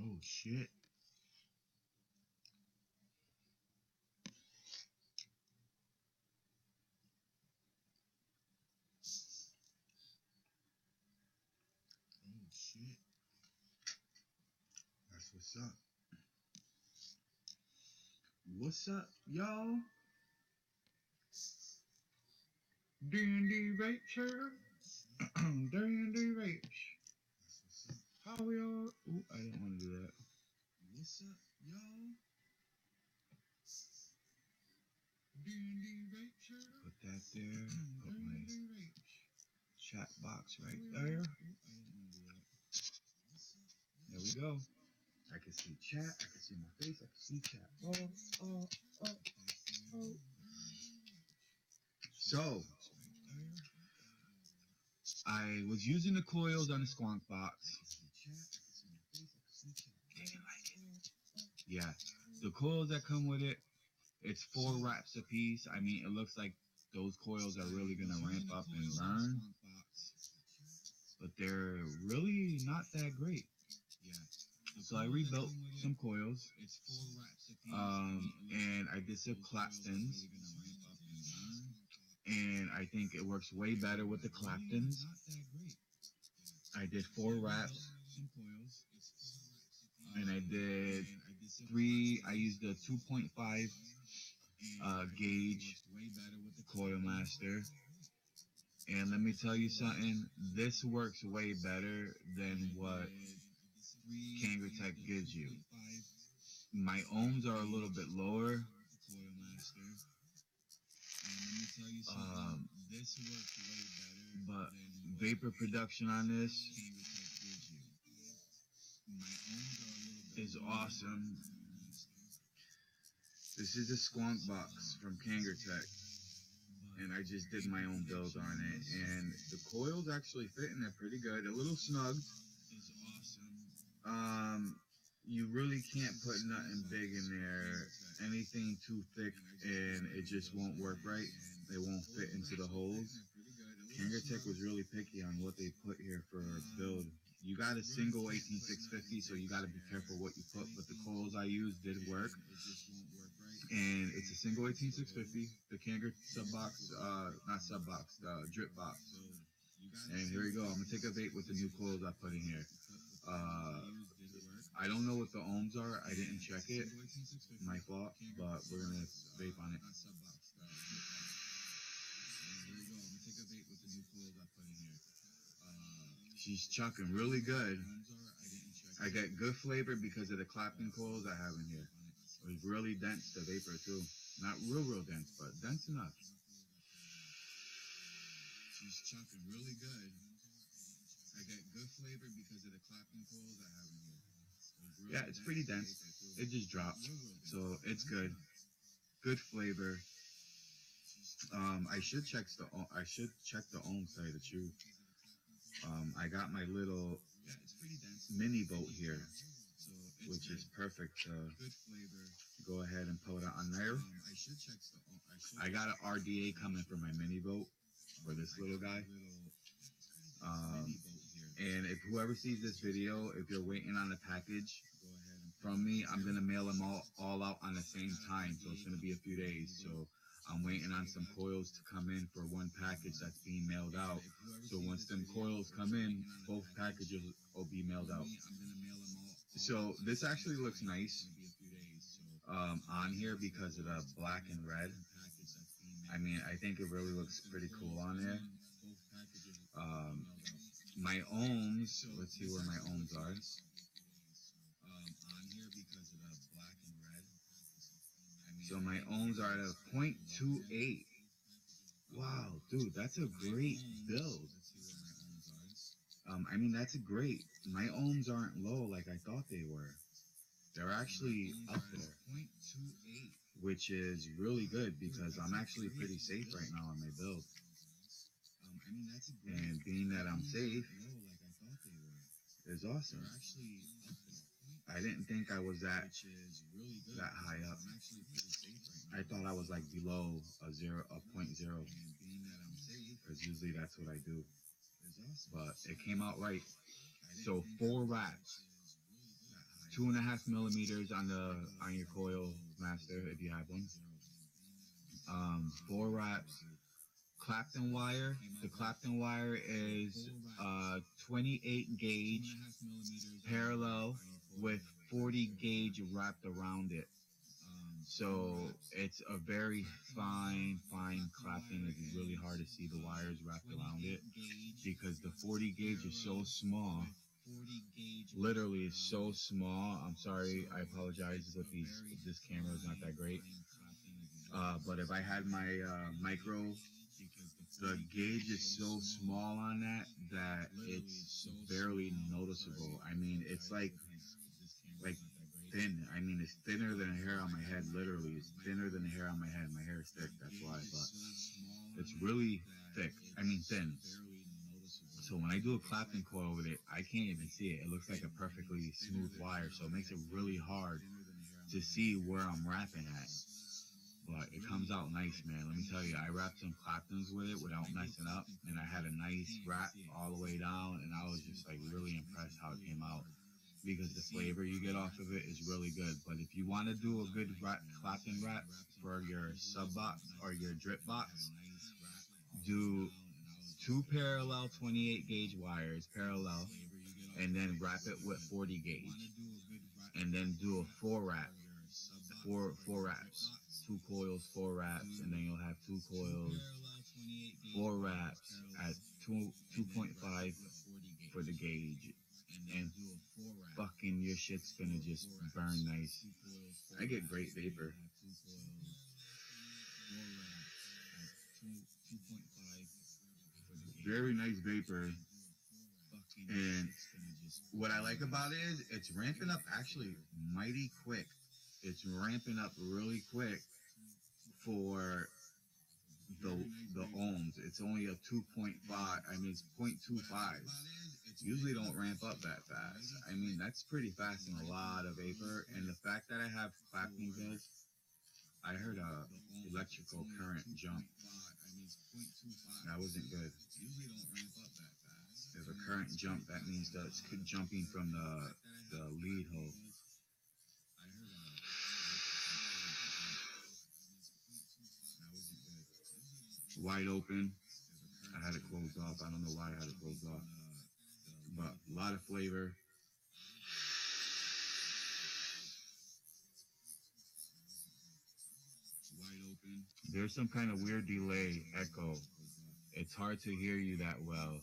Oh shit. Oh shit. That's what's up. What's up, y'all? D&D Vapes here. D&D Vapes. How we all? Ooh, I didn't want to do that. What's up, y'all? D&D Vapes here. Put that there. Put my chat box right there. There we go. I can see chat. I can see my face. I can see chat. Oh. So, I was using the coils on the Squonk box. Didn't like it. Yeah, the coils that come with it, it's 4 wraps a piece. I mean, it looks like those coils are really gonna ramp up and burn, but they're really not that great. So I rebuilt some coils, and I did some Claptons, and I think it works way better with the Claptons. I did 4 wraps, and I did 3. I used a 2.5 gauge coil master, and let me tell you something. This works way better than what Kangertech gives you. My ohms are a little bit lower. But vapor production on this is awesome. This is a Squonk box from Kangertech, and I just did my own build on it, and the coils actually fit in there pretty good. A little snug. You really can't put nothing big in there. Anything too thick, and it just won't work right. They won't fit into the holes. Kangertech was really picky on what they put here for a build. You got a single 18650, so you got to be careful what you put. But the coils I used did work, and it's a single 18650. The Kanger sub box, not sub box, the drip box. And here we go. I'm gonna take a vape with the new coils I put in here. I don't know what the ohms are. I didn't check it. My fault. But we're gonna vape on it. She's chucking really good. I get good flavor because of the Clapton coils I have in here. It was really dense, the vapor too. Not real dense, but dense enough. She's chucking really good. I get good flavor because of the Clapton coils I have in here. Yeah, it's pretty dense. It just dropped, so it's good. Good flavor. I should check the ohms, to tell you the truth. I got my little mini boat here, which is perfect to go ahead and put it on there. I got an RDA coming for my mini boat for this little guy. And if whoever sees this video, if you're waiting on a package from me, I'm gonna mail them all out on the same time, so it's gonna be a few days. So I'm waiting on some coils to come in for one package that's being mailed out. So once them coils come in, both packages will be mailed out. So this actually looks nice on here because of the black and red. I mean, I think it really looks pretty cool on there. My ohms, let's see where my ohms are. So my ohms are at a 0.28. Wow, dude, that's a great build. I mean, that's a great. My ohms aren't low like I thought they were. They're actually up there, which is really good because I'm actually pretty safe right now on my build. And being that I'm safe is awesome. I didn't think I was that high up. I thought I was like below a 0.0, because usually that's what I do. But it came out right. So 4 wraps, 2.5 millimeters on your coil master if you have one. 4 wraps. Clapton wire. The Clapton wire is 28 gauge parallel with 40 gauge wrapped around it. So it's a very fine Clapton. It's really hard to see the wires wrapped around it because the 40 gauge is so small. Literally, it's so small. I'm sorry. I apologize if this camera is not that great. But if I had my micro, the gauge is so small on that it's barely noticeable. I mean, it's like thin. I mean, it's thinner than a hair on my head. Literally, it's thinner than a hair on my head. My hair is thick, that's why. But it's really thick. I mean, thin. So when I do a Clapton coil with it, I can't even see it. It looks like a perfectly smooth wire, so it makes it really hard to see where I'm wrapping at. But it comes out nice, man. Let me tell you, I wrapped some Claptons with it without messing up, and I had a nice wrap all the way down, and I was just like really impressed how it came out because the flavor you get off of it is really good. But if you want to do a good Clapton wrap for your sub box or your drip box, do 2 parallel 28 gauge wires parallel, and then wrap it with 40 gauge, and then do a 4 wrap, four wraps, 2 coils, 4 wraps, and then you'll have 2 coils, 4 wraps at 2.5 for the gauge, and fucking your shit's gonna just burn nice. I get great vapor. Very nice vapor. And what I like about it is it's ramping up actually mighty quick. It's ramping up really quick for the ohms. It's only a 2.5. I mean, it's 0.25. Usually don't ramp up that fast. I mean, that's pretty fast in a lot of vapor. And the fact that I have Clapton goods, I heard a electrical current jump. That wasn't good. If a current jump, that means that it's jumping from the lead hole. Wide open. I had it closed off. I don't know why I had it closed off. But a lot of flavor. There's some kind of weird delay, echo. It's hard to hear you that well.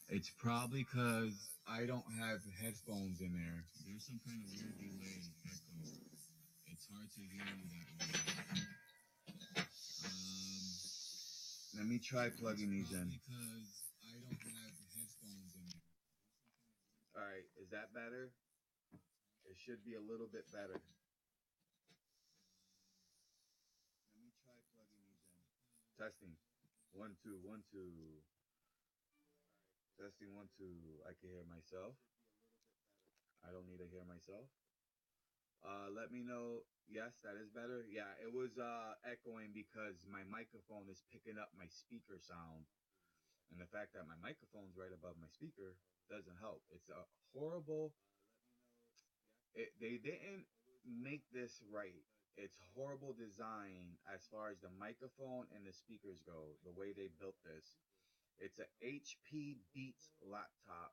It's probably because I don't have headphones in there. There's some kind of weird delay, echo. It's hard to hear you that well. Let me try plugging these in. Because I don't have headphones in there. All right, is that better? It should be a little bit better. Let me try plugging these in. Testing. 1 2 1 2. Testing 1 2. I can hear myself. I don't need to hear myself. Let me know. Yes, that is better. Yeah, it was echoing because my microphone is picking up my speaker sound. And the fact that my microphone's right above my speaker doesn't help. It's a horrible... they didn't make this right. It's horrible design as far as the microphone and the speakers go, the way they built this. It's a HP Beats laptop.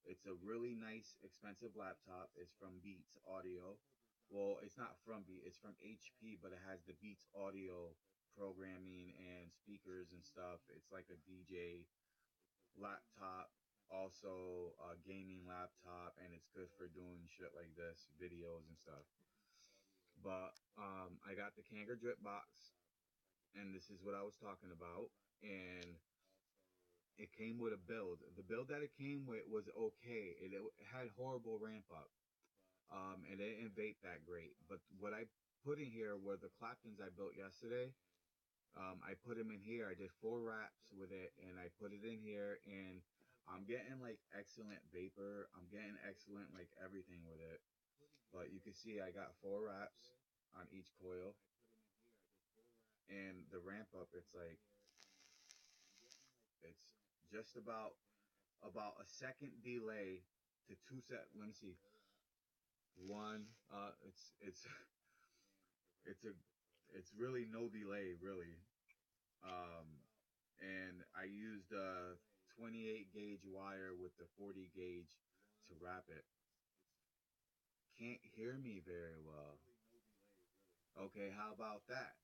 It's a really nice, expensive laptop. It's from Beats Audio. Well, it's not from Beats. It's from HP, but it has the Beats Audio programming and speakers and stuff. It's like a DJ laptop, also a gaming laptop, and it's good for doing shit like this, videos and stuff. But I got the Kanger Drip box, and this is what I was talking about. And it came with a build. The build that it came with was okay. It had horrible ramp up. And it didn't vape that great. But what I put in here were the Claptons I built yesterday. I put them in here. I did 4 wraps with it, and I put it in here, and I'm getting like excellent vapor. I'm getting excellent like everything with it. But you can see I got 4 wraps on each coil, and the ramp up, it's just about about a second delay to 2 sec. Let me see. One. It's it's a it's really no delay really. Um, and I used a 28 gauge wire with the 40 gauge to wrap it. Can't hear me very well. Okay, how about that?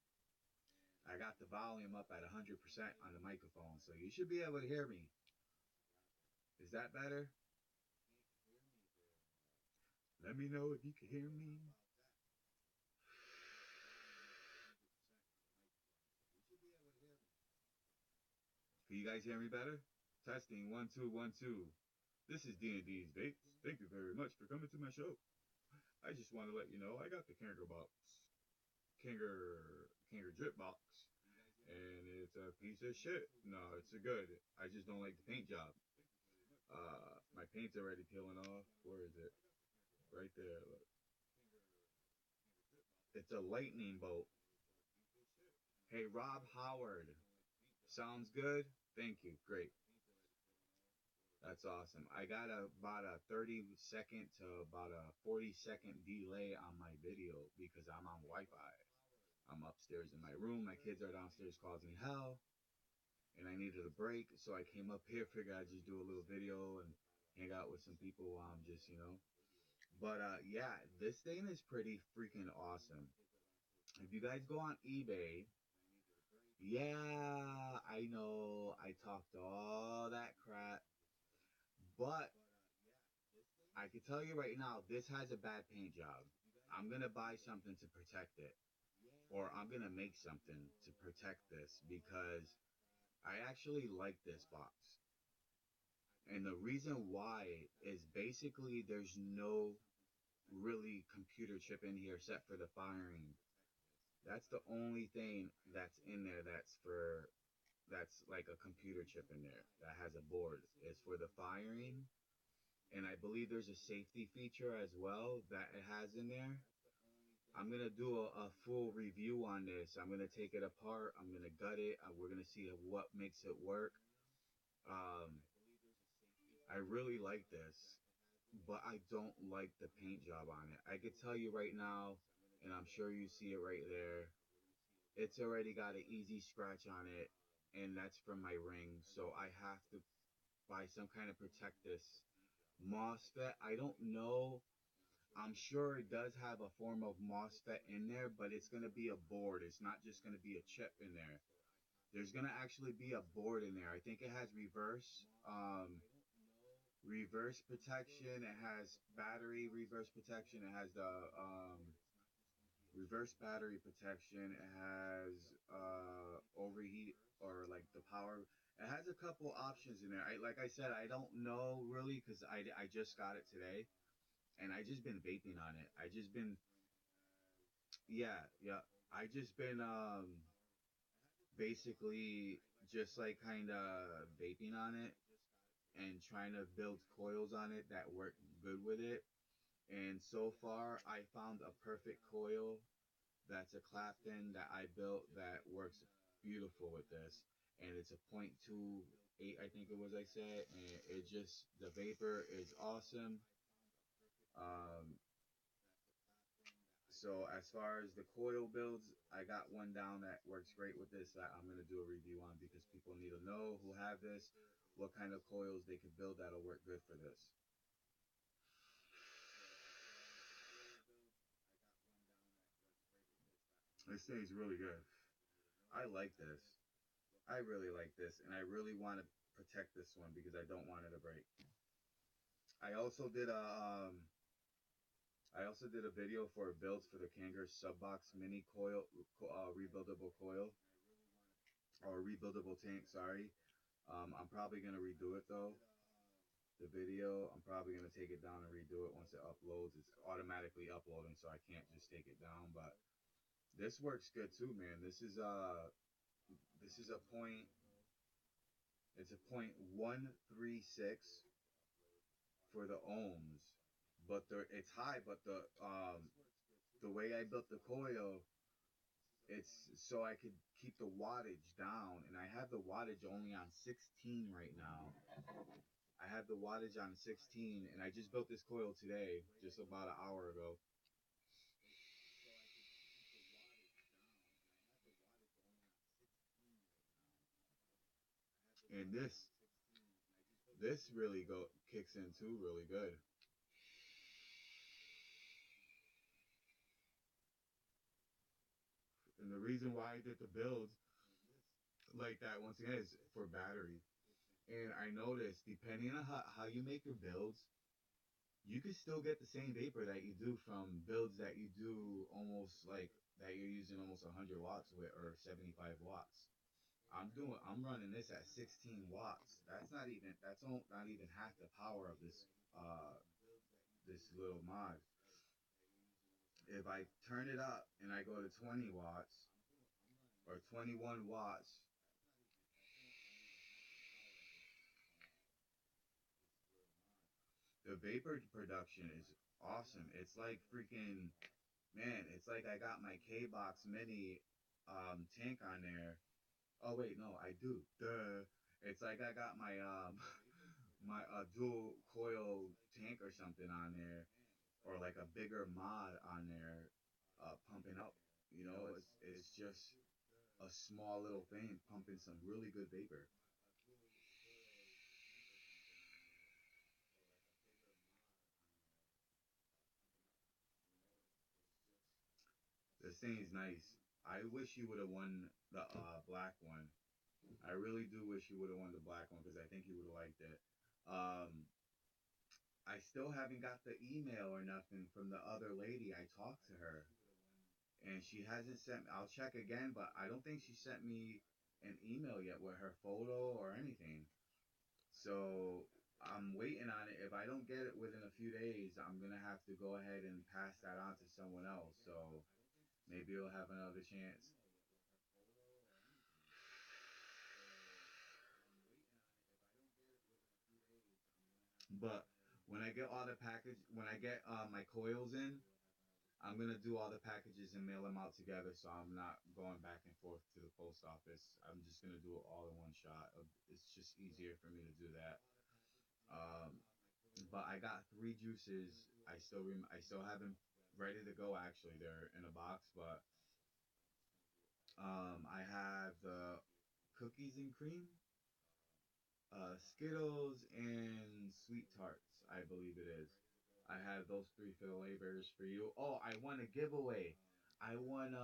I got the volume up at 100% on the microphone, so you should be able to hear me. Is that better? Let me know if you can hear me. Can you guys hear me better? Testing 1 2 1 2. This is D&D's Vapes. Thank you very much for coming to my show. I just want to let you know I got the Kanger box, Kanger drip box, and it's a piece of shit. No, it's a good. I just don't like the paint job. My paint's already peeling off. Where is it? Right there. Look. It's a lightning bolt. Hey, Rob Howard. Sounds good? Thank you. Great. That's awesome. I got about a 30-second to about a 40-second delay on my video because I'm on Wi-Fi. I'm upstairs in my room. My kids are downstairs causing hell. And I needed a break, so I came up here. Figured I'd just do a little video and hang out with some people while I'm just, But yeah, this thing is pretty freaking awesome. If you guys go on eBay, yeah, I know I talked all that crap, but I can tell you right now, this has a bad paint job. I'm gonna buy something to protect it, or I'm gonna make something to protect this because I actually like this box. And the reason why is basically there's no really computer chip in here except for the firing. That's the only thing that's in there that's like a computer chip in there that has a board. It's for the firing. And I believe there's a safety feature as well that it has in there. I'm going to do a full review on this. I'm going to take it apart. I'm going to gut it. We're going to see what makes it work. I really like this, but I don't like the paint job on it. I could tell you right now, and I'm sure you see it right there, it's already got an easy scratch on it, and that's from my ring, so I have to buy some kind of protect this. MOSFET, I don't know. I'm sure it does have a form of MOSFET in there, but it's going to be a board. It's not just going to be a chip in there. There's going to actually be a board in there. I think it has reverse protection. It has battery reverse protection. It has the reverse battery protection. It has overheat or like the power. It has a couple options in there. Like I said, I don't know really because I just got it today, and I just been vaping on it. I just been yeah. I just been basically just like kind of vaping on it and trying to build coils on it that work good with it. And so far, I found a perfect coil that's a Clapton that I built that works beautiful with this. And it's a .28, I think it was, I said. And it just, the vapor is awesome. So as far as the coil builds, I got one down that works great with this that I'm going to do a review on because people need to know who have this, what kind of coils they can build that'll work good for this. This thing's really good. I like this. I really like this, and I really want to protect this one because I don't want it to break. I also did a video for builds for the Kanger Subbox Mini Coil, rebuildable coil, or rebuildable tank. Sorry. I'm probably gonna redo it though. The video, I'm probably gonna take it down and redo it once it uploads. It's automatically uploading, so I can't just take it down. But this works good too, man. This is a point. It's a .136 for the ohms, but it's high. But the way I built the coil, it's so I could keep the wattage down, and I have the wattage only on 16 right now. I have the wattage on 16, and I just built this coil today, just about an hour ago. And this really kicks in too really good. And the reason why I did the builds like that once again is for battery. And I noticed depending on how you make your builds, you can still get the same vapor that you do from builds that you do almost like that you're using almost 100 watts with or 75 watts. I'm running this at 16 watts. Not even half the power of this little mod. If I turn it up and I go to 20 watts or 21 watts, the vapor production is awesome. It's like freaking man. It's like I got my K Box Mini tank on there. Oh wait, no, I do. Duh. It's like I got my my dual coil tank or something on there, or like a bigger mod on there, pumping up. You know, it's just a small little thing pumping some really good vapor. This thing is nice. I wish you would have won the black one. I really do wish you would have won the black one because I think you would have liked it. Um, I still haven't got the email or nothing from the other lady. I talked to her and she hasn't sent. I'll check again, but I don't think she sent me an email yet with her photo or anything. So I'm waiting on it. If I don't get it within a few days, I'm gonna have to go ahead and pass that on to someone else. So maybe you'll have another chance. But when I get my coils in, I'm gonna do all the packages and mail them out together, so I'm not going back and forth to the post office. I'm just gonna do it all in one shot. It's just easier for me to do that. Um, but I got three juices. I still have them ready to go. Actually, they're in a box, but I have the cookies and cream, Skittles, and sweet tarts. I believe it is. I have those three flavors for you. Oh, I won a giveaway. I won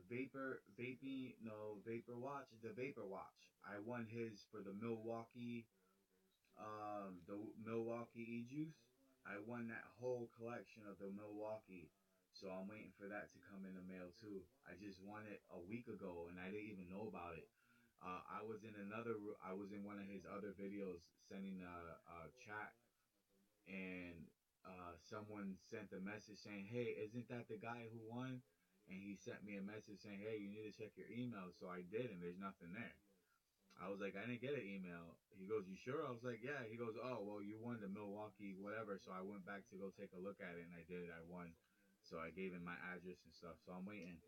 vapor watch, the vapor watch. I won his for the Milwaukee e juice. I won that whole collection of the Milwaukee. So I'm waiting for that to come in the mail too. I just won it a week ago and I didn't even know about it. I was in one of his other videos sending a chat, and someone sent a message saying, "Hey, isn't that the guy who won?" And he sent me a message saying, "Hey, you need to check your email." So I did, and there's nothing there. I was like, "I didn't get an email." He goes, "You sure?" I was like, "Yeah." He goes, "Oh, well, you won the Milwaukee whatever." So I went back to go take a look at it, and I did. I won. So I gave him my address and stuff. So I'm waiting.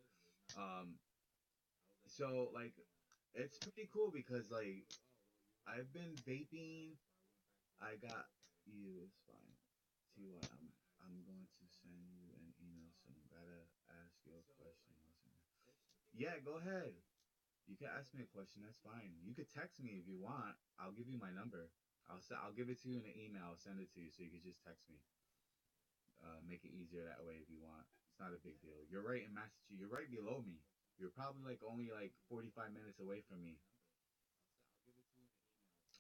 Um, so like, it's pretty cool because like I've been vaping. I got you. It's fine. See what I'm going to send you an email soon. Gotta ask you a question. Yeah, go ahead. You can ask me a question. That's fine. You could text me if you want. I'll give you my number. I'll give it to you in an email. I'll send it to you so you can just text me. Make it easier that way if you want. It's not a big deal. You're right in Massachusetts. You're right below me. You're probably like only like 45 minutes away from me.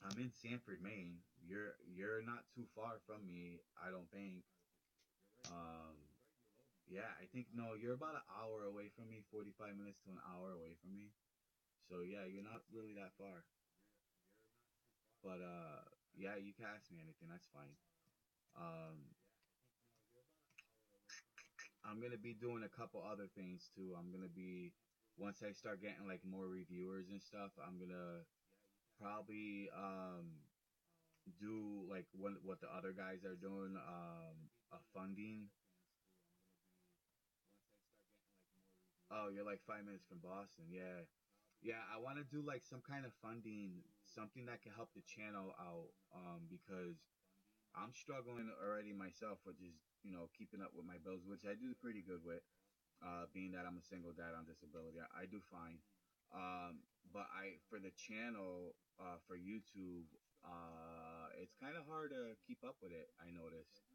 I'm in Sanford, Maine. You're not too far from me. I don't think. Um, yeah, I think no. You're about an hour away from me. 45 minutes to an hour away from me. So yeah, you're not really that far. But yeah, you can ask me anything. That's fine. Um, I'm gonna be doing a couple other things too. I'm gonna be once I start getting like more reviewers and stuff. I'm gonna probably do like what the other guys are doing. A funding. Oh, you're like 5 minutes from Boston. Yeah, yeah. I want to do like some kind of funding something that can help the channel out, because I'm struggling already myself with just, keeping up with my bills, which I do pretty good with, being that I'm a single dad on disability. I do fine. But for the channel, for YouTube, it's kind of hard to keep up with it, I noticed.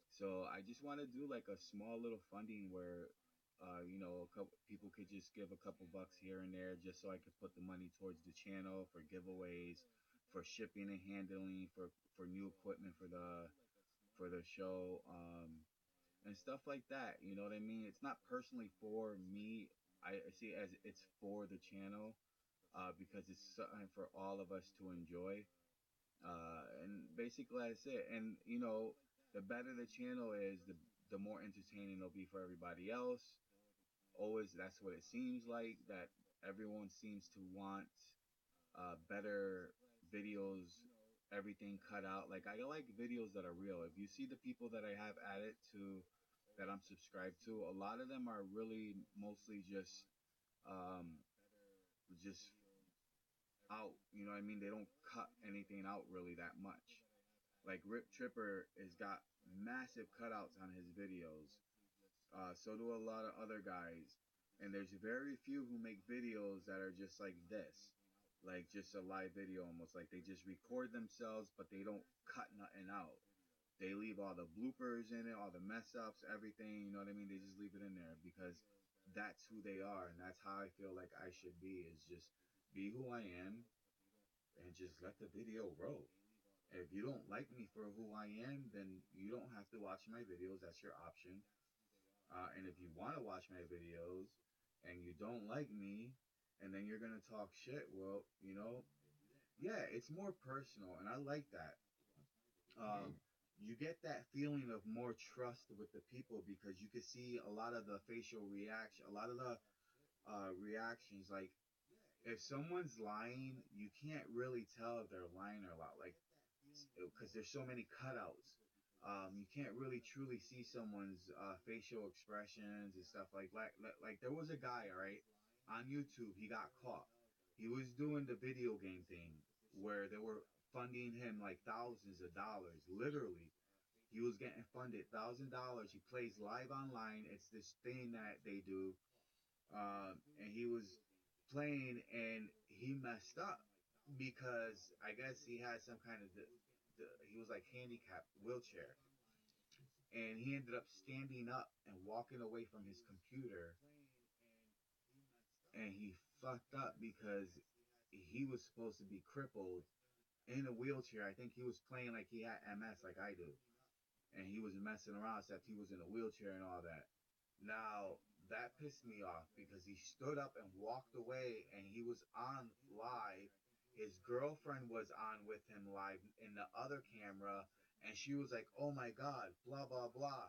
So I just want to do like a small little funding where, a couple people could just give a couple bucks here and there, just so I could put the money towards the channel for giveaways, for shipping and handling, for new equipment for the show, and stuff like that. You know what I mean? It's not personally for me. I see it as it's for the channel, because it's something for all of us to enjoy. And basically that's it. And the better the channel is, the more entertaining it'll be for everybody else. Always, that's what it seems like. That everyone seems to want better videos, everything cut out. Like, I like videos that are real. If you see the people that I have added to, that I'm subscribed to, a lot of them are really mostly um, just out. You know what I mean? They don't cut anything out really that much. Like Rip Tripper has got massive cutouts on his videos. So do a lot of other guys. And there's very few who make videos that are just like this. Like just a live video almost. Like they just record themselves, but they don't cut nothing out. They leave all the bloopers in it, all the mess ups, everything. You know what I mean? They just leave it in there because that's who they are. And that's how I feel like I should be, is just be who I am and just let the video roll. If you don't like me for who I am, then you don't have to watch my videos. That's your option. And if you want to watch my videos and you don't like me, and then you're going to talk shit, well, yeah, it's more personal. And I like that. You get that feeling of more trust with the people because you can see a lot of the facial reaction, a lot of the reactions. Like, if someone's lying, you can't really tell if they're lying or not. Like, because there's so many cutouts. You can't really truly see someone's facial expressions and stuff like there was a guy, all right, on YouTube. He got caught. He was doing the video game thing where they were funding him like thousands of dollars. Literally, he was getting funded $1,000. He plays live online. It's this thing that they do, and he was playing and he messed up because I guess he had some kind of he was like handicapped wheelchair, and he ended up standing up and walking away from his computer, and he fucked up because he was supposed to be crippled in a wheelchair. I think he was playing like he had MS like I do, and he was messing around except he was in a wheelchair and all that. Now, that pissed me off because he stood up and walked away and he was on live. His girlfriend was on with him live in the other camera, and she was like, oh my God, blah, blah, blah.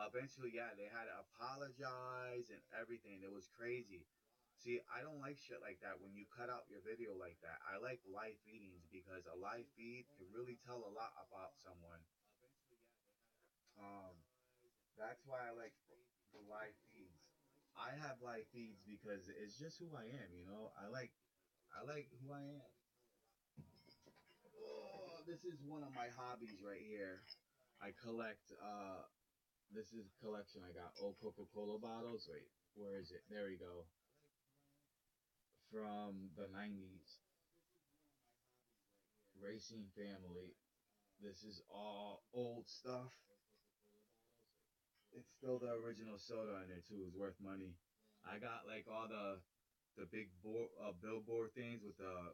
Eventually, yeah, they had to apologize and everything. It was crazy. See, I don't like shit like that when you cut out your video like that. I like live feedings because a live feed can really tell a lot about someone. Um, that's why I like the live feeds. I have live feeds because it's just who I am, I like who I am. Oh, this is one of my hobbies right here. I collect this is a collection I got. Old Coca-Cola bottles. Wait, where is it? There we go. From the 90s. Racing Family. This is all old stuff. It's still the original soda in there too. It's worth money. I got like all the big billboard things with the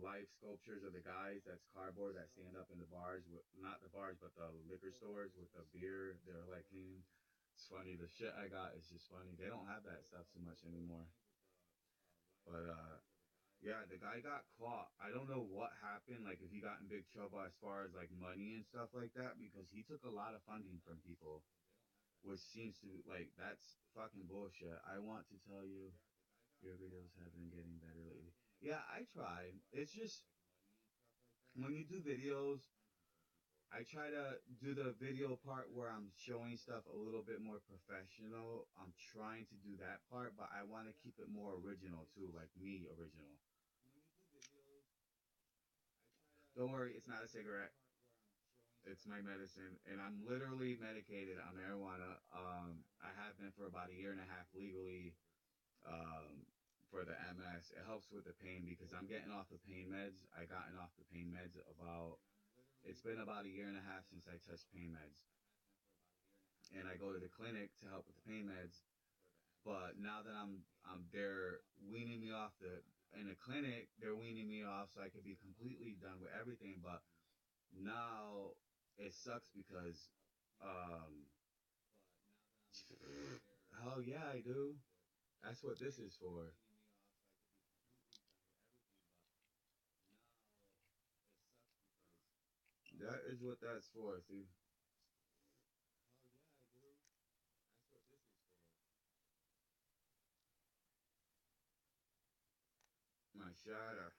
live sculptures of the guys. That's cardboard that stand up in the bars, not the bars, but the liquor stores with the beer. They're like cleaning. It's funny. The shit I got is just funny. They don't have that stuff too much anymore. But yeah, the guy got caught. I don't know what happened. Like if he got in big trouble as far as like money and stuff like that, because he took a lot of funding from people, which seems to like that's fucking bullshit. I want to tell you, your videos have been getting better lately. Yeah, I try. It's just when you do videos, I try to do the video part where I'm showing stuff a little bit more professional. I'm trying to do that part, but I want to keep it more original too, like me original. Don't worry, it's not a cigarette. It's my medicine, and I'm literally medicated on marijuana. I have been for about a year and a half legally. For the MS, it helps with the pain because I'm getting off the pain meds. I gotten off the pain meds about. It's been about a year and a half since I touched pain meds, and I go to the clinic to help with the pain meds. But now that I'm they're weaning me off the in the clinic, they're weaning me off so I could be completely done with everything. But now it sucks because um hell yeah I do. That's what this is for. That is what that's for. See, my shot.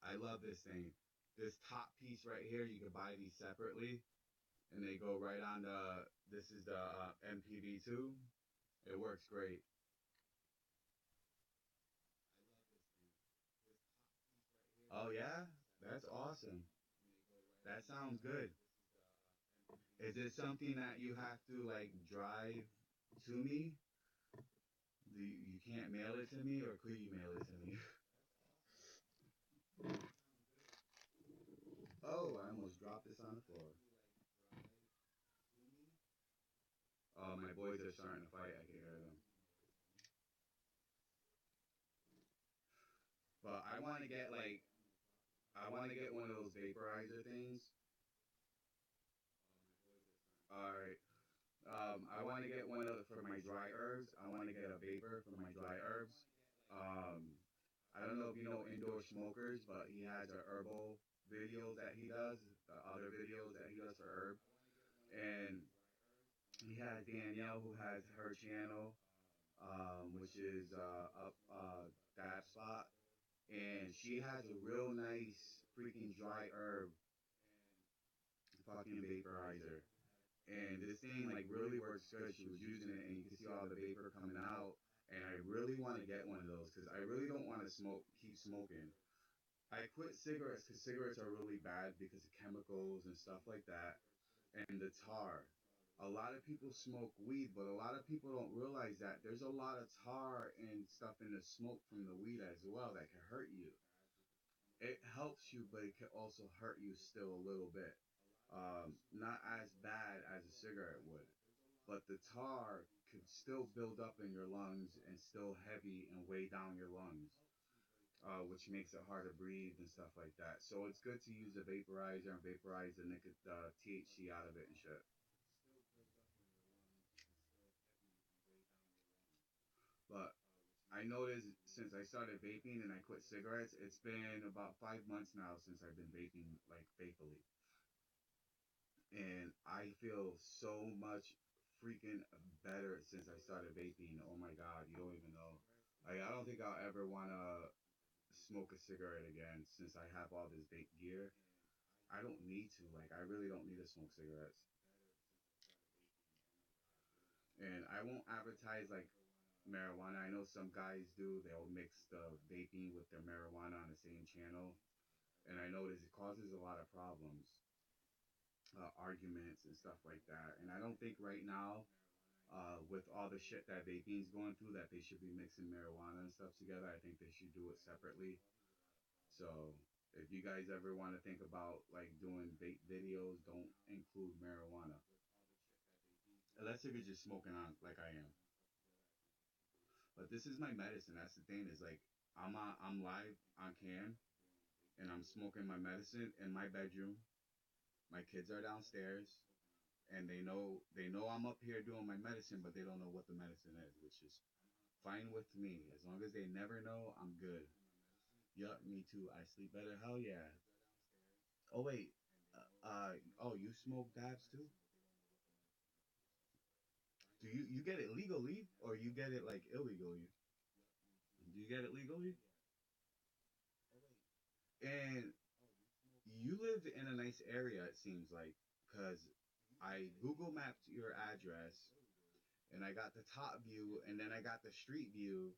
I love this thing. This top piece right here, you can buy these separately, and they go right on the. This is the MPV2. It works great. Oh yeah, that's awesome. That sounds good. Is it something that you have to like drive to me? You can't mail it to me, or could you mail it to me? Oh, I almost dropped this on the floor. Oh, my boys are starting to fight. I can hear them. But I want to get like I want to get one of those vaporizer things. All right. I want to get one of for my dry herbs. I want to get a vapor for my dry herbs. Um, I don't know if you know Indoor Smokers, but he has a herbal videos that he does, the other videos that he does for herb, and he has Danielle who has her channel, which is up that spot, and she has a real nice freaking dry herb fucking vaporizer. And this thing like really works good. She was using it, and you can see all the vapor coming out. And I really want to get one of those because I really don't want to keep smoking. I quit cigarettes because cigarettes are really bad because of chemicals and stuff like that, and the tar. A lot of people smoke weed, but a lot of people don't realize that there's a lot of tar and stuff in the smoke from the weed as well that can hurt you. It helps you, but it can also hurt you still a little bit. Not as bad as a cigarette would, but the tar could still build up in your lungs and still heavy and weigh down your lungs, which makes it hard to breathe and stuff like that. So it's good to use a vaporizer and vaporize the THC out of it and shit. But I noticed since I started vaping and I quit cigarettes, it's been about 5 months now since I've been vaping like faithfully, and I feel so much freaking better since I started vaping. Oh my god, you don't even know. Like I don't think I'll ever wanna smoke a cigarette again since I have all this vape gear. I don't need to. Like I really don't need to smoke cigarettes. And I won't advertise like marijuana. I know some guys do. They'll mix the vaping with their marijuana on the same channel, and I notice it causes a lot of problems, arguments and stuff like that. And I don't think right now, with all the shit that vaping's going through, that they should be mixing marijuana and stuff together. I think they should do it separately. So if you guys ever want to think about like doing vape videos, don't include marijuana unless if you're just smoking on like I am. But this is my medicine. That's the thing. Is like I'm live on cam and I'm smoking my medicine in my bedroom. My kids are downstairs and they know I'm up here doing my medicine, but they don't know what the medicine is, which is fine with me. As long as they never know, I'm good. Yup, me too. I sleep better. Hell yeah. Oh wait. Oh, you smoke dabs too? Do you get it legally or you get it like illegally? Do you get it legally? And you live in a nice area, it seems like, because I Google mapped your address and I got the top view and then I got the street view.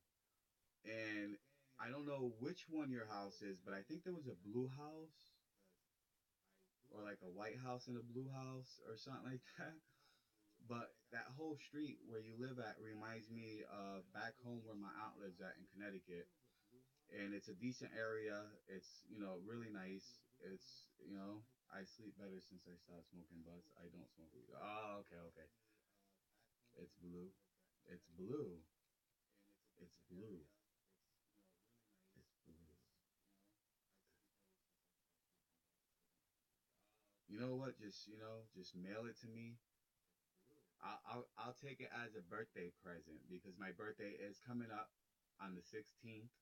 And I don't know which one your house is, but I think there was a blue house or like a white house and a blue house or something like that. But that whole street where you live at reminds me of back home where my aunt lives at in Connecticut. And it's a decent area. It's, really nice. It's, I sleep better since I stopped smoking butts. I don't smoke weed. Oh, okay, okay. It's blue. It's blue. It's blue. It's blue. You know what? Just mail it to me. I'll take it as a birthday present because my birthday is coming up on the 16th.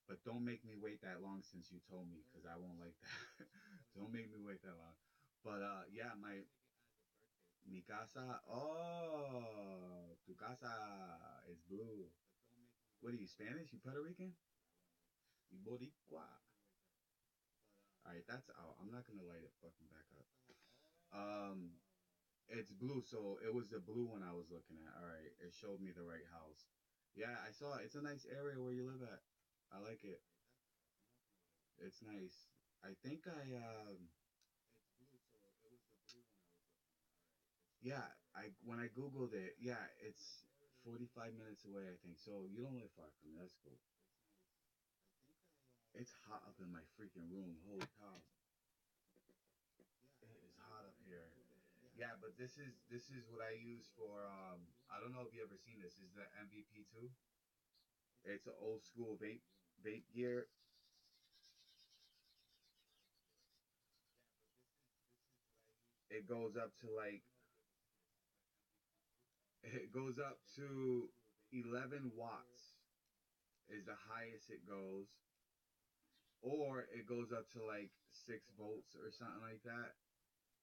But don't make me wait that long since you told me because I won't like that. Don't make me wait that long. But yeah, mi casa. Oh, tu casa is blue. What are you, Spanish? You Puerto Rican? You Boricua? All right, that's out. I'm not gonna light it fucking back up. Um, it's blue, so it was the blue one I was looking at. All right, it showed me the right house. Yeah, I saw it. It's a nice area where you live at. I like it. It's nice. I think yeah, I when I googled it, yeah, it's 45 minutes away, I think. So you don't live far from me. That's cool. It's hot up in my freaking room. Holy cow. It is hot up here. Yeah, but this is what I use for I don't know if you ever seen this. Is the MVP2? It's an old school vape gear. It goes up to like it goes up to 11 watts is the highest it goes, or it goes up to like 6 volts or something like that.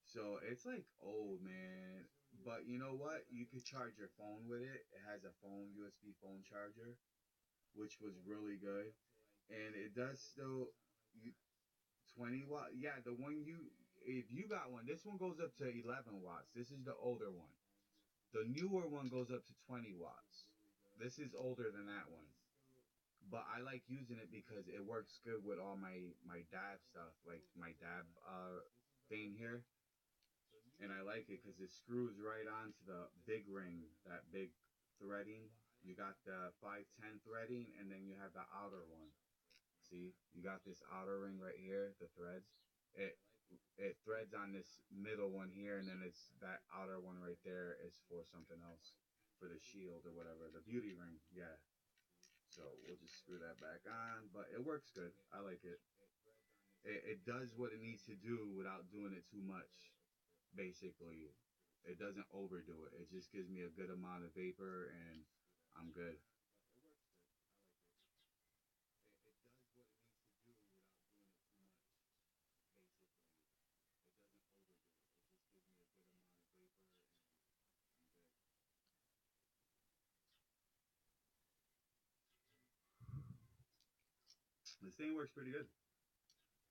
So it's like old, man. But you know what? You could charge your phone with it. It has a phone USB phone charger, which was really good. And it does still you 20 watt. Yeah, the one you if you got one, this one goes up to 11 watts. This is the older one. The newer one goes up to 20 watts. This is older than that one. But I like using it because it works good with all my dab stuff, like my dab thing here, and I like it because it screws right onto the big ring, that big threading. You got the 510 threading, and then you have the outer one. See, you got this outer ring right here, the threads. It it threads on this middle one here, and then it's that outer one right there is for something else, for the shield or whatever, the beauty ring. Yeah. So we'll just screw that back on, but it works good. I like it. It does what it needs to do without doing it too much. Basically, it doesn't overdo it. It just gives me a good amount of vapor, and I'm good. This thing works pretty good.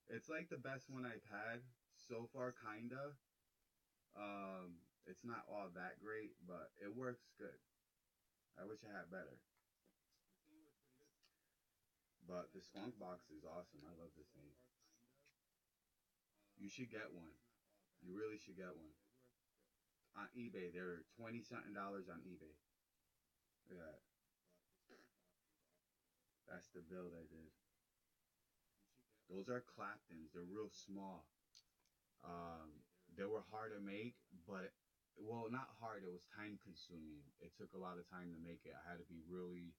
It's like the best one I've had so far, kinda. It's not all that great, but it works good. I wish I had better. But the skunk box is awesome. I love this thing. You should get one. You really should get one. On eBay, they're 20 something dollars on eBay. Yeah, that's the build I did. Those are Claptons. They're real small. They were hard to make, but well, not hard. It was time consuming. It took a lot of time to make it. I had to be really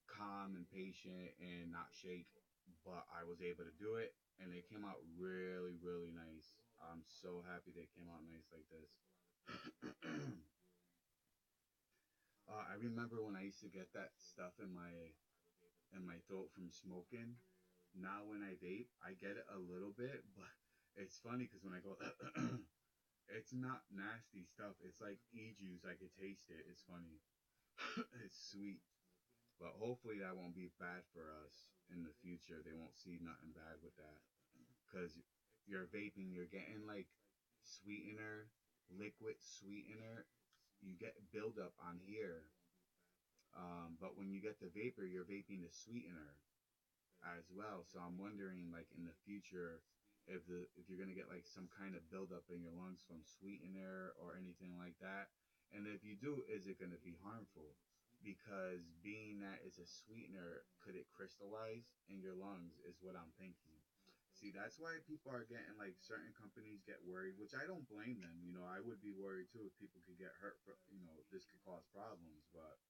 calm and patient and not shake, but I was able to do it, and they came out really, really nice. I'm so happy they came out nice like this. I remember when I used to get that stuff in my throat from smoking. Now when I vape, I get it a little bit, but it's funny because when I go, it's not nasty stuff. It's like e juice. I could taste it. It's funny. It's sweet. But hopefully that won't be bad for us in the future. They won't see nothing bad with that. Because you're vaping, you're getting like sweetener, liquid sweetener. You get buildup on here. But when you get the vapor, you're vaping the sweetener as well. So I'm wondering, like in the future, if you're gonna get like some kind of buildup in your lungs from sweetener or anything like that, and if you do, is it gonna be harmful? Because being that it's a sweetener, could it crystallize in your lungs? Is what I'm thinking. See, that's why people are getting like certain companies get worried, which I don't blame them. You know, I would be worried too if people could get hurt. This could cause problems, but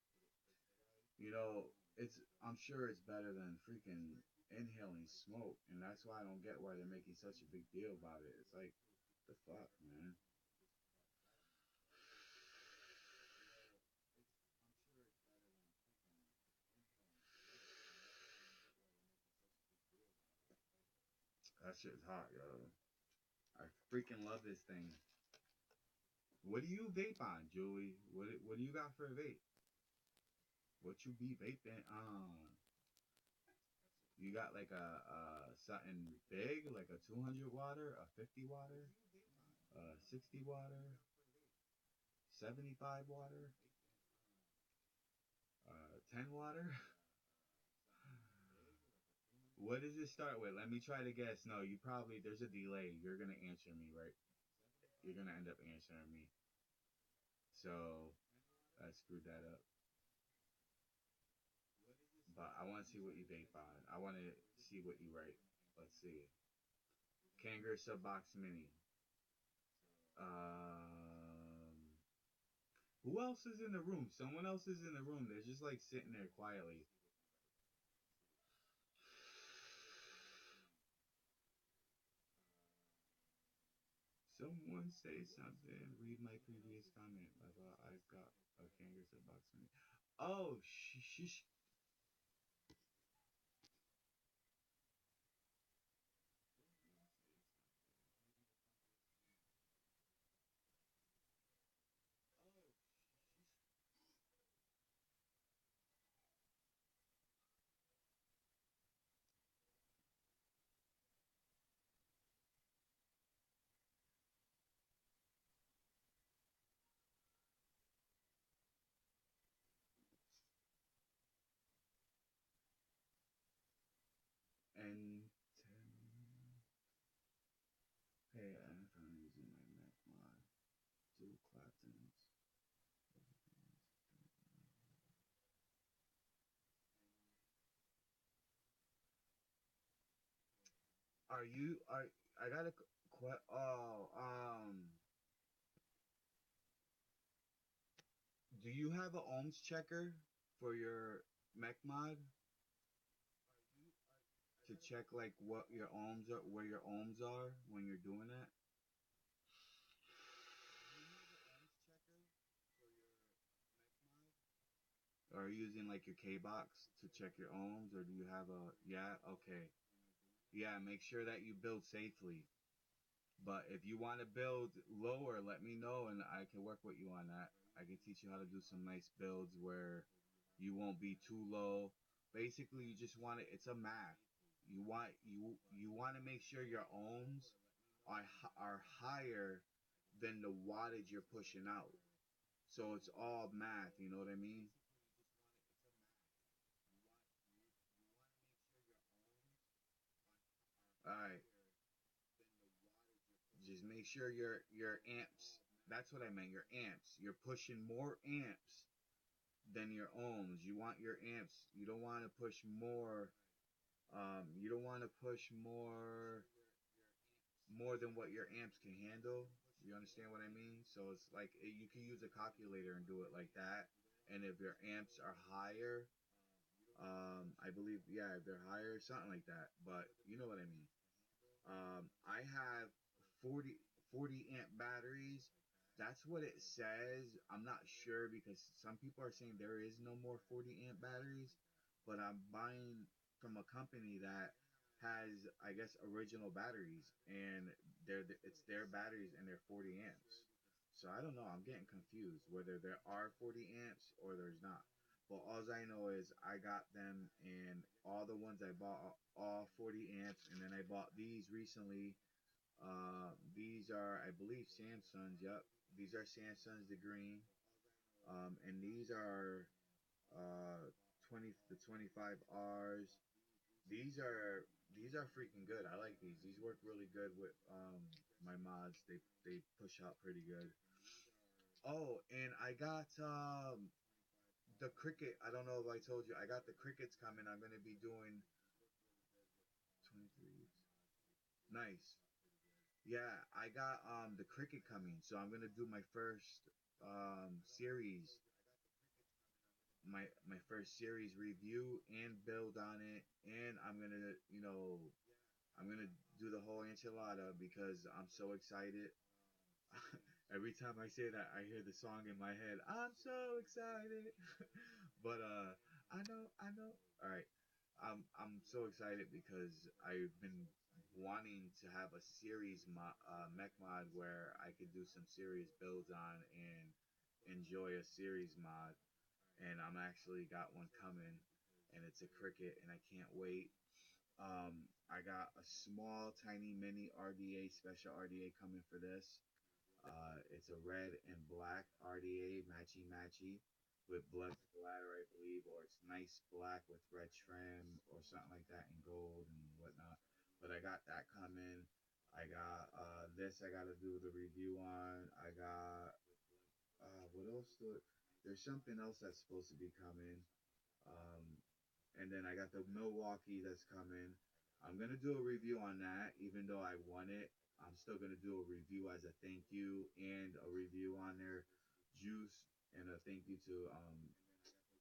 it's I'm sure it's better than freaking inhaling smoke, and that's why I don't get why they're making such a big deal about it. It's like the fuck, man. That shit's hot, yo. I freaking love this thing. What do you vape on, Julie? What do you got for a vape? What you be vaping on? You got like a something big, like a 200 water, a 50 water, a 60 water, 75 water, 10 water. What does it start with? Let me try to guess. No, you probably there's a delay. You're gonna answer me, right? You're gonna end up answering me. So I screwed that up. But I want to see what you vape on. I want to see what you write. Let's see. Kangaroo Subbox Mini. Who else is in the room? Someone else is in the room. They're just like sitting there quietly. Someone say something. Read my previous comment. I've got a Kangaroo Subbox Mini. Oh, sh. And hey, I'm using my Mac mod. Dual Claptons. Are you are I got a do you have a ohms checker for your mech mod to check like what your ohms are, where your ohms are when you're doing that? Or are you using like your K box to check your ohms, or do you have a yeah? Okay, yeah. Make sure that you build safely. But if you want to build lower, let me know and I can work with you on that. I can teach you how to do some nice builds where you won't be too low. Basically, you just want it. It's a math. You want to make sure your ohms are higher than the wattage you're pushing out. So it's all math. You know what I mean? All right. Just make sure your amps. That's what I meant. Your amps. You're pushing more amps than your ohms. You want your amps. You don't want to push more. You don't want to push more than what your amps can handle. You understand what I mean? So it's like you can use a calculator and do it like that. And if your amps are higher, I believe yeah, if they're higher, something like that. But you know what I mean. I have 40 amp batteries. That's what it says. I'm not sure because some people are saying there is no more 40 amp batteries, but I'm buying from a company that has, I guess, original batteries, and it's their batteries and they're 40 amps. So I don't know. I'm getting confused whether there are 40 amps or there's not. But all I know is I got them, and all the ones I bought, all 40 amps, and then I bought these recently. These are, I believe, Samsungs. Yep, these are Samsungs, the green. And these are 20 to 25 R's. These are these are freaking good. I like these. These work really good with my mods. They push out pretty good. Oh, and I got the cricket. I don't know if I told you. I got the crickets coming. I'm gonna be doing 23. Nice. Yeah, I got the cricket coming, so I'm gonna do my first series, my first series review and build on it, and I'm gonna do the whole enchilada because I'm so excited. Every time I say that, I hear the song in my head. I'm so excited, but I know. All right, I'm so excited because I've been wanting to have a series mech mod where I could do some serious builds on and enjoy a series mod, and I'm actually got one coming, and it's a cricket, and I can't wait. I got a small, tiny, mini RDA, special RDA coming for this. It's a red and black RDA, matchy matchy, with blood splatter, I believe, or it's nice black with red trim or something like that, and gold and whatnot. But I got that coming. I got this. I got to do the review on. I got what else? There's something else that's supposed to be coming. Um, and then I got the Milwaukee that's coming. I'm gonna do a review on that, even though I won it. I'm still gonna do a review as a thank you and a review on their juice and a thank you to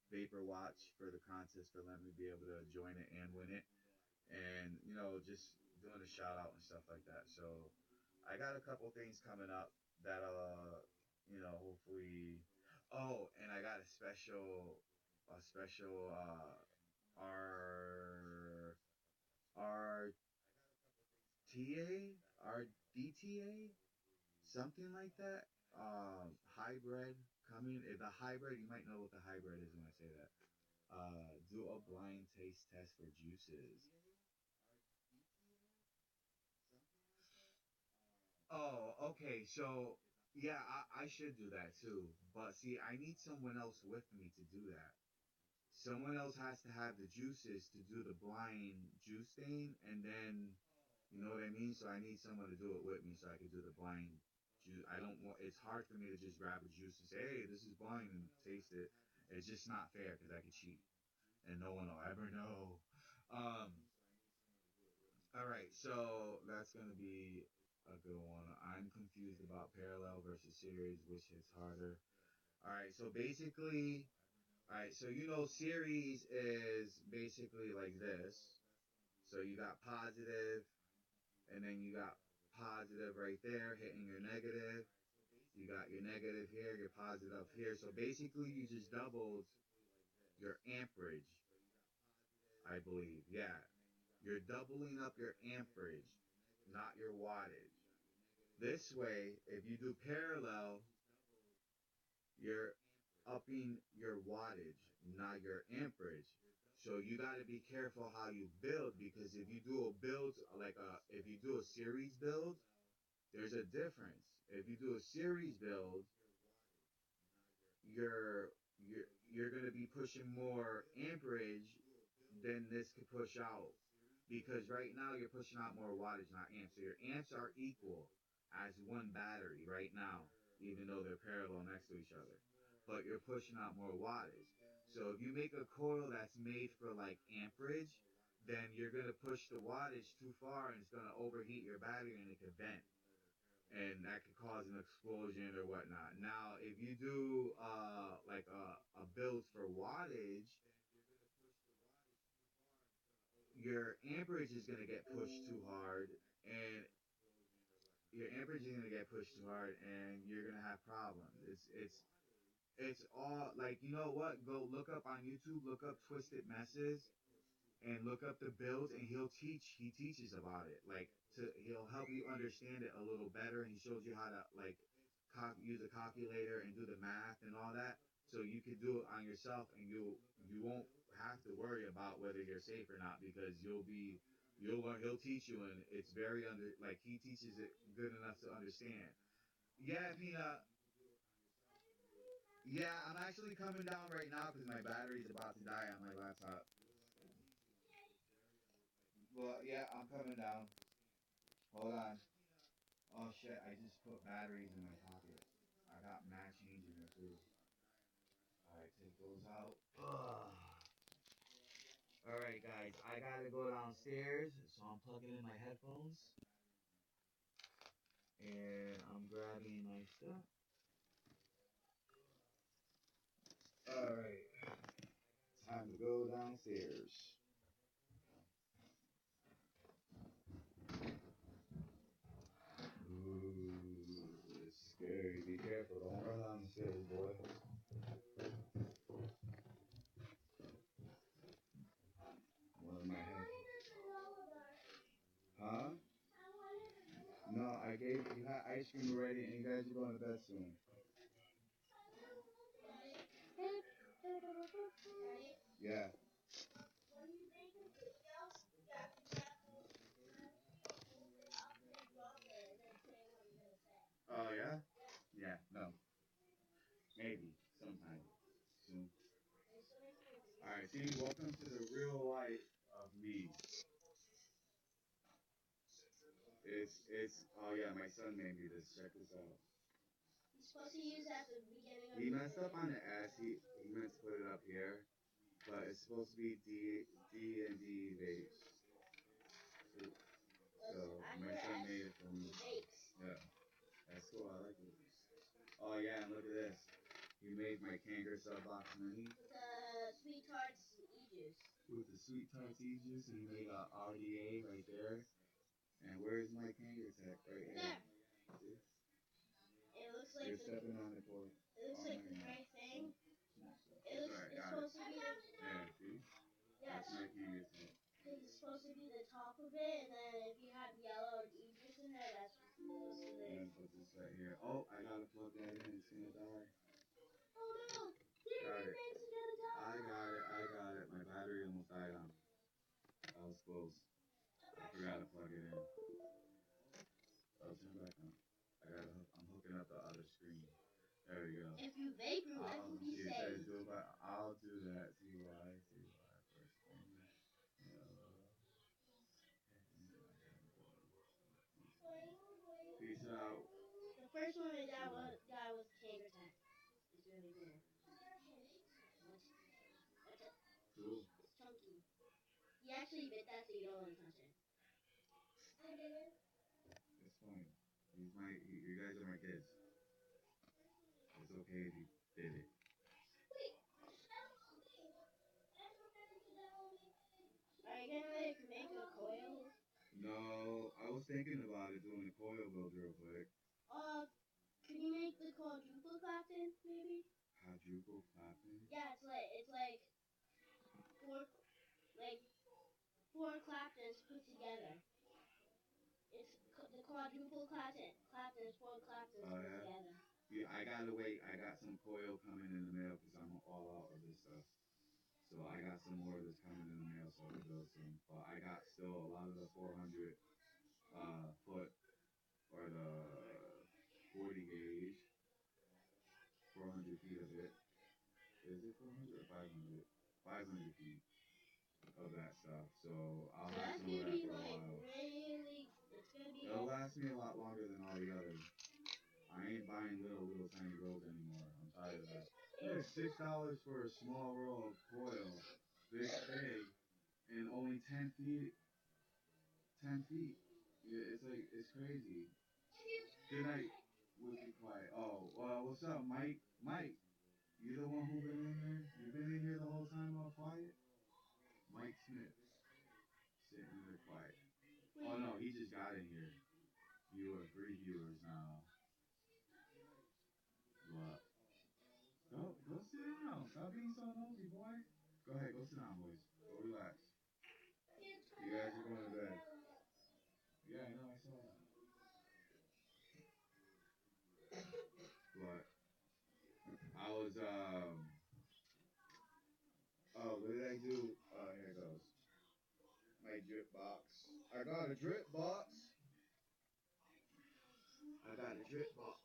Vapor Watch for the contest for letting me be able to join it and win it, and just doing a shout out and stuff like that. So I got a couple things coming up that hopefully. Oh, and I got a special R RTA RDTA something like that. Hybrid coming. The hybrid, you might know what the hybrid is when I say that. Do a blind taste test for juices. Oh, okay. So yeah, I should do that too. But see, I need someone else with me to do that. Someone else has to have the juices to do the blind juice thing, and then you know what I mean. So I need someone to do it with me so I can do the blind juice. I don't want. It's hard for me to just grab a juice and say, "Hey, this is blind," and taste it. It's just not fair because I could cheat, and no one will ever know. Um, all right, so that's gonna be a good one. I'm confused about parallel versus series, which is harder. All right, so basically, all right, so series is basically like this. So you got positive, and then you got positive right there hitting your negative. You got your negative here, your positive up here. So basically, you just doubled your amperage, I believe. Yeah, you're doubling up your amperage, not your wattage. This way, if you do parallel, you're upping your wattage, not your amperage. So you got to be careful how you build because if you do a build if you do a series build, there's a difference. If you do a series build, you're going to be pushing more amperage than this could push out because right now you're pushing out more wattage, not amps. So your amps are equal as one battery right now, even though they're parallel next to each other. But you're pushing out more wattage. So if you make a coil that's made for like amperage, then you're gonna push the wattage too far and it's gonna overheat your battery and it could vent. And that could cause an explosion or whatnot. Now, if you do a build for wattage, your amperage is going to get pushed too hard, and your amperage is going to get pushed too hard, and you're going to have problems. It's all like what? Go look up on YouTube, look up Twisted Messes, and look up the builds, and he teaches about it. He'll help you understand it a little better, and he shows you how to use a calculator and do the math and all that So you could do it on yourself, and you won't have to worry about whether you're safe or not because you'll learn. He'll teach you, and it's very like he teaches it good enough to understand. Yeah, Peanut. Yeah, I'm actually coming down right now because my battery's about to die on my laptop. Well, yeah, I'm coming down. Hold on. Oh shit! I just put batteries in my pocket. I got mad change in there too. All right, take those out. Ugh. All right, guys, I gotta go downstairs, so I'm plugging in my headphones and I'm grabbing my stuff. All right, time to go downstairs. Ooh, it's scary. Be careful. Don't run down the stairs, boy. One of my headphones. Huh? No, I gave you had ice cream already, and you guys are going to bed soon. Yeah. Oh yeah. Yeah. No. Maybe sometime soon. All right. See, welcome to the real life of me. It's. Oh yeah, my son made me this. Check this out. Supposed to use at the beginning of. He messed up on the S. He meant to put it up here, but it's supposed to be D and D vapes. So my son made it for me. Yeah, that's cool. I like it. Oh yeah, and look at this. He made my Kangaroo sub box mini. With the sweet tarts e-juice. With the sweet tarts e-juice, and he made a RDA right there. And where's my Kangaroo tech? Right here. There. See? It looks like. You're stepping on it, boy. It looks like the right thing. It looks. Right, it's supposed to be. Yeah. See. Yeah. That's my Kangaroo tech. It's supposed to be the top of it, and then if you have yellow and e-juice in there, that's supposed to be. And put this right here. Oh, I gotta plug that in. It's gonna die. Oh no! Got it. I got it. My battery almost died on me. I was close. I forgot to plug it in. Oh, turn back on. I'm hooking up the other screen. There we go. If you vape, your life will be safe. I'll do that. See why? First thing. Peace out. The first one I got was Kangaroo Tech. It's really good. Cool. It's chunky. He actually bit that, so you don't want to touch it. I didn't. It's fine. You guys are my kids. It's okay if you did it. Wait, are you gonna make a coil? No, I was thinking about it, doing a coil build real quick. Can you make the quadruple clapton, maybe? Quadruple clapton? Yeah, it's like four claptons put together. It's the quadruple clapton. Claptons, four claptons put together. Yeah, I gotta wait. I got some coil coming in the mail because I'm all out of this stuff. So I got some more that's coming in the mail, so I'll build some. But I got still a lot of the 400 foot or the 40 gauge, 400 feet of it. Is it 400 or 500? 500 feet of that stuff. So I'll have some of that for a while. It'll last me a lot longer than all the others. I ain't buying little tiny rolls anymore. I'm tired of that. It's $6 for a small roll of coil, this big, and only 10 feet. 10 feet. Yeah, it's crazy. Good night. We'll be quiet. Oh, what's up, Mike? Mike, you the one who been in here? You been in here the whole time all quiet? Mike Smith, sitting there quiet. Oh no, he just got in here. You are 3 viewers now. What? Go sit down. Stop being so nosy, boy. Go ahead, go sit down, boys. Go relax. You guys are going to bed. Yeah, I know, I saw that. But I was What did I do? Here it goes. My drip box. I got a drip box. I got a drip box.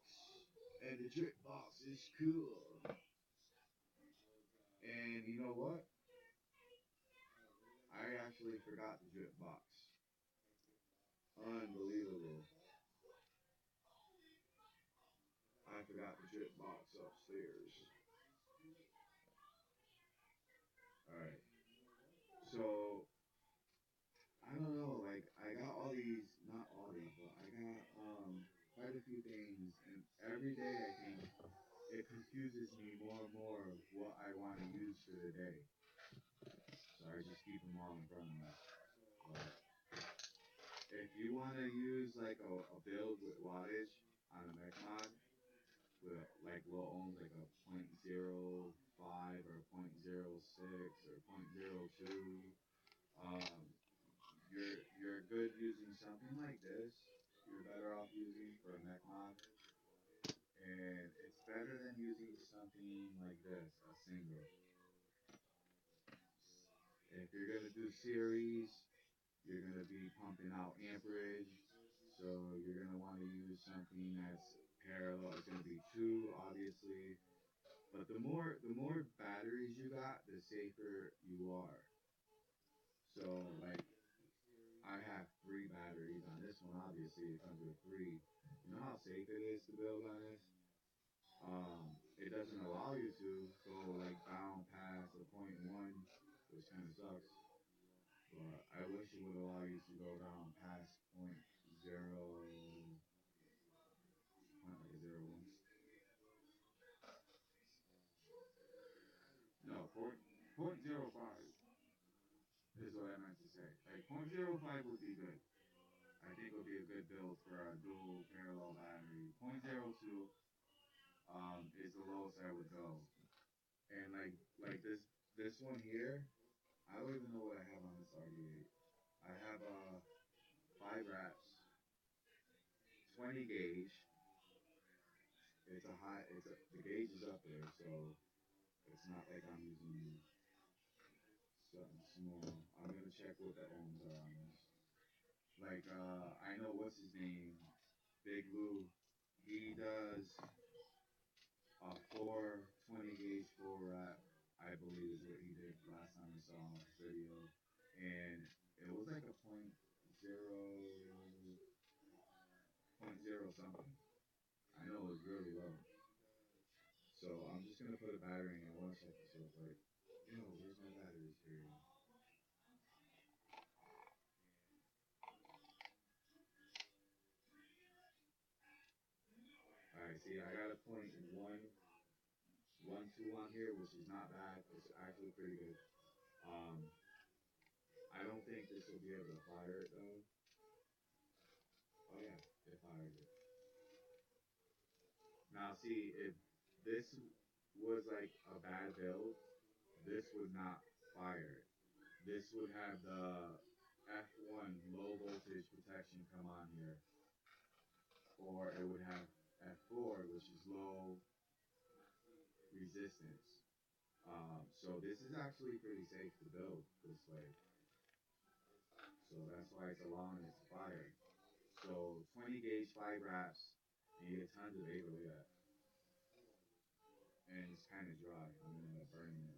And the drip box is cool. And you know what? I actually forgot the drip box. Unbelievable. I forgot the drip box upstairs. Alright. So, I don't know, like, I got all these, not all these, but I got quite a few things, and every day I think it confuses me more and more what I want to use for the day. So I just keep them all in front of me. But if you want to use like a build with wattage on a mech mod, with like low ohms, like a .05 or .06 or .02, um, you're good using something like this. You're better off using for a mech mod, and it's better than using something like this, a single. If you're gonna do series, you're gonna be pumping out amperage, so you're gonna want to use something that's parallel. It's gonna be two, obviously, but the more batteries you got, the safer you are. So like I have 3 batteries on this one. Obviously, it comes with 3. You know how safe it is to build on this? It doesn't allow you to go like down past the .1, which kind of sucks. But I wish it would allow you to go down past .0, point like a 0.1. No, .05 is what I meant to say. Like .05 would be good. I think it would be a good build for a dual parallel battery. .02 is the lowest I would go. And like this one here, I don't even know what I have on this RD8. I have 5 wraps, 20 gauge. It's a high. The gauge is up there, so it's not like I'm using something small. I'm gonna check what the ohms are on this. Like I know what's his name, Big Lou. He does a 420 gauge 4 wrap, I believe is what he did last time I saw his video, and it was like a point zero something. I know it was really low. So I'm just gonna put a battery in. I want to check this real quick. Yo, where's my batteries here? Alright, see, I got a .112 on here, which is not bad. It's actually pretty good. I don't think this will be able to fire it though. Oh yeah, it fired it. Now see, if this was like a bad build, this would not fire. This would have the F1 low voltage protection come on here, or it would have F4, which is low resistance. So this is actually pretty safe to build this way. So that's why it's allowing it to fire. So 20 gauge 5 wraps, and you get tons of vapor. Look at that. And it's kind of dry. I'm gonna end up burning it.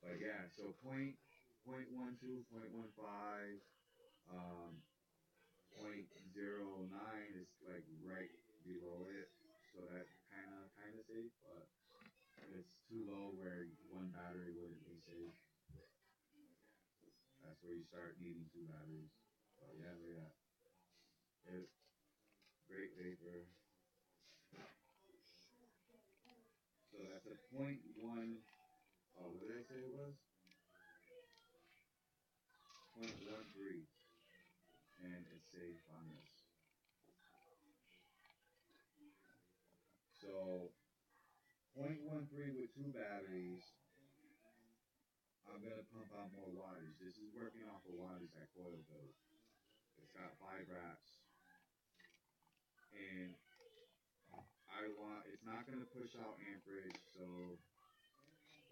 But yeah, so .12, .15, .09 is like right below it. So that kind of safe, but it's too low where one battery wouldn't be safe. That's where you start needing 2 batteries. But yeah, look at that. It's great vapor. So that's a .1. Oh, what did I say it was? .13, and it's safe on this. So .13 with 2 batteries. I'm gonna pump out more wattage. This is working off of wattage that coil built. It's got 5 wraps, and it's not gonna push out amperage, so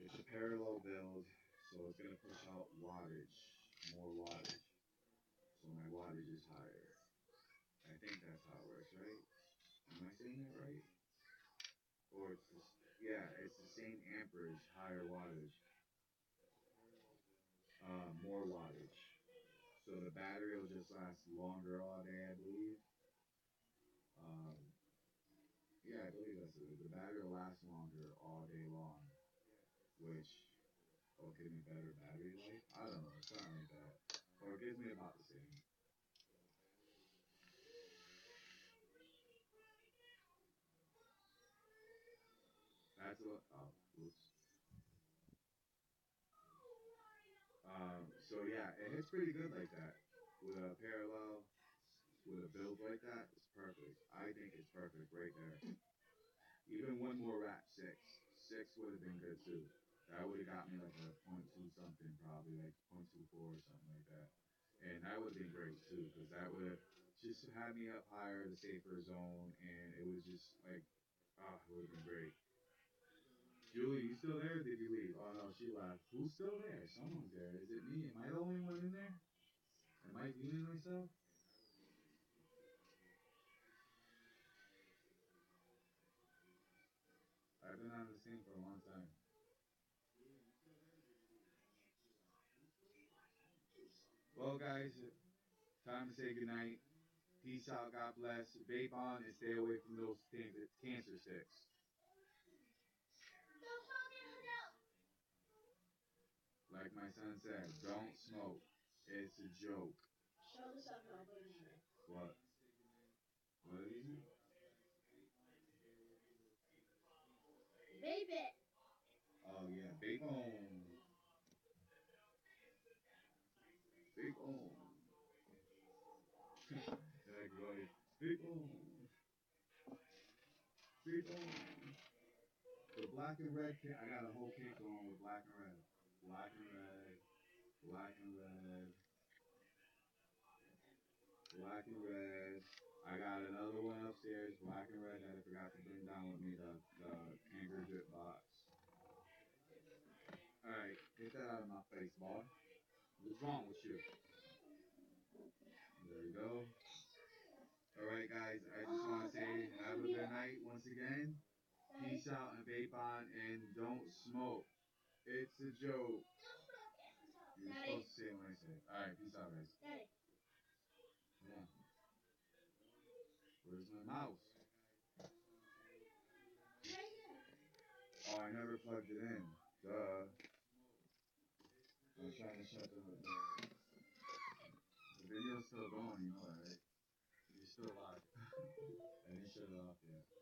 it's a parallel build. So it's gonna push out wattage, more wattage. So my wattage is higher. I think that's how it works, right? Am I saying that right? Or it's just, yeah, it's the same amperage, higher wattage, more wattage. So the battery will just last longer all day, I believe. Um, yeah, I believe that's it. The battery will last longer all day long, which will give me better battery life. I don't know, something like that. Or it gives me about the same. That's what. Oh, oops. So yeah, it hits pretty good like that. With a parallel, with a build like that, it's perfect. I think it's perfect right there. Even one more rap six. Six would have been good too. That would have got me like a point two something, probably like 0.24 or something like that. And that would have been great too, because that would have just had me up higher, the safer zone, and it was just like, ah, it would have been great. Julie, you still there? Or did you leave? Oh no, she left. Who's still there? Someone's there. Is it me? Am I the only one in there? Am I muting myself? I've been on this thing for a long time. Well, guys, time to say goodnight. Peace out. God bless. Vape on and stay away from those things, cancer sticks. Like my son said, don't smoke. It's a joke. What? What is it? Oh yeah, vape on. Vape on. Like, vape on. Vape on. The black and red kit, I got a whole kit going with black and red. Black and red. Black and red. Black and red. I got another one upstairs, black and red, that I forgot to bring down with me, the Kangaroo Drip box. Alright, get that out of my face, boy. What's wrong with you? There we go. Alright, guys, I just want to say have a good night once again. Peace out and vape on, and don't smoke. It's a joke. You're supposed to say it when I say it. Alright, peace out, guys. Yeah. Where's my mouse? Oh, I never plugged it in. Duh. I'm trying to shut the video's still going, you know that, right? You're still live. I didn't shut it off yet.